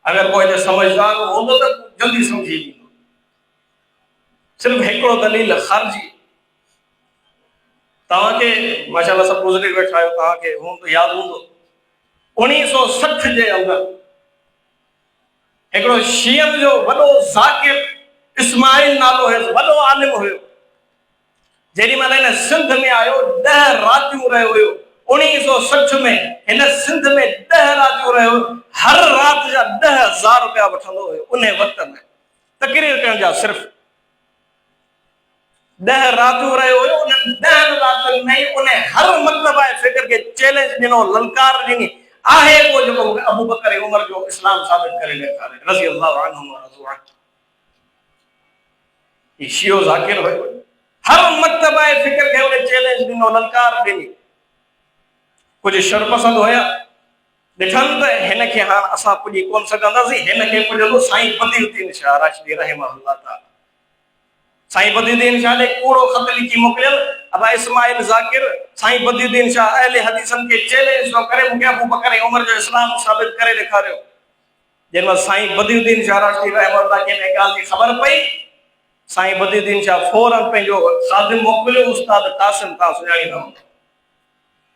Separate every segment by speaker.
Speaker 1: अगर कोई समझदार होंदो तो जल्दी समझी वेंदो। सिर्फ हिकिड़ो दलील ख़ारिजी तव्हांखे माशाल्लाह सब गुज़री वेठा आहियो, तव्हांखे हूंदो यादि हूंदो 1960 जे अंदर हिकिड़ो शीयन जो वॾो ज़ाकिर इस्माइल नालो हुयो, वॾो आलिम हुयो। जेॾी महिल हिन सिंध में आयो 10 रातियूं रहियो हुयो। 1960 में हिन सिंध में 10 रातियूं रहियो, हर रात जा 10,000 रुपया वठंदो हुयो। उन वक़्त में तकरीर करण जा सिर्फ़ 10 रातियूं रहियो हुयो। उन 10 रातियुनि में उन हर मतिलब आहे फिक्र खे चैलेंज ॾिनो, ललकार ॾिनी आहे को जेको मूंखे अबू बकर उमर जो इस्लाम साबित करे ॾेखारे, रज़ी अल्लाहु अन्हुम व रज़ू अन्हु। ही शियो ज़ाकिर हुयो, हर मतिलब आहे फिक्र खे उन चैलेंज ॾिनो, ललकार ॾिनी। कुछ शरपसंद हुया, ॾिठनि त हिन खे हाणे असां पुॼी कोन सघंदासीं, हिन खे पुॼंदो साईं बदियुद्दीन शाह राशिदी रहमहुल्लाह ताला। साईं बदियुद्दीन शाह ने कूड़ो खत लिखी मोकिलियल, अबा इस्माइल ज़ाकिर साईं बदियुद्दीन शाह अहले हदीसन के चैलेंज थो करे, मूंखे अबू बकर उमर जो इस्लाम साबित करे ॾेखारियो। जंहिं महिल साईं बदियुद्दीन शाह राशिदी रहमहुल्लाह खे हिन ॻाल्हि जी ख़बर पई, साईं बदियुद्दीन शाह फौरन पंहिंजो ख़ादिम मोकिलियो, उस्ताद कासिम, तव्हां सुञाणींदा हूंदा।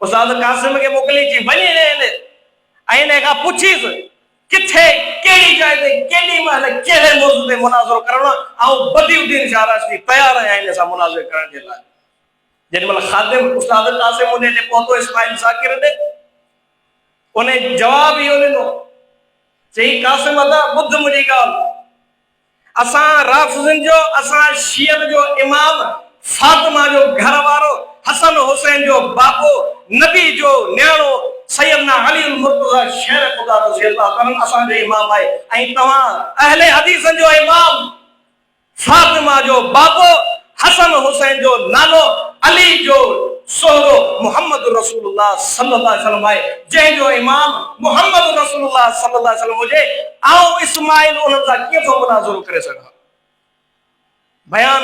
Speaker 1: उस्ताद कासिम खे मोकिली थी वञे ऐं हिन खां पुछीस किथे कहिड़ी जाइ ते केॾी महिल कहिड़े मौज़ू ते मुनाज़रो करणो, ऐं बदियुद्दीन शाह राशिदी तयार आहियां हिन सां मुनाज़रो करण जे लाइ। जेॾी महिल ख़ादिम उस्ताद कासिम उन ते पहुतो इस्माइल ज़ाकिर ॾे, उन जवाब इहो ॾिनो, चई कासिम अदा ॿुध मुंहिंजी ॻाल्हि, असां राफ़िज़िन जो, असां शियन जो इमाम फातिमा जो घर वारो, हसन हुसैन जो बापो, नबी जो न्याणो सैयदना अली मुर्तज़ा शेर खुदा रज़ी अल्लाह ताला असांजो इमाम आहे, ऐं तव्हां अहले हदीसन जो इमाम फातिमा जो बापो, हसन हुसैन जो नानो, अली जो सोहरो मुहम्मद रसूलुल्लाह सल्लल्लाहु अलैहि वसल्लम आहे, जंहिंजो इमाम मुहम्मद रसूलुल्लाह सल्लल्लाहु अलैहि वसल्लम हुजे, ऐं इस्माइल उन्हनि सां कीअं थो मुनाज़रो करे सघां। बयान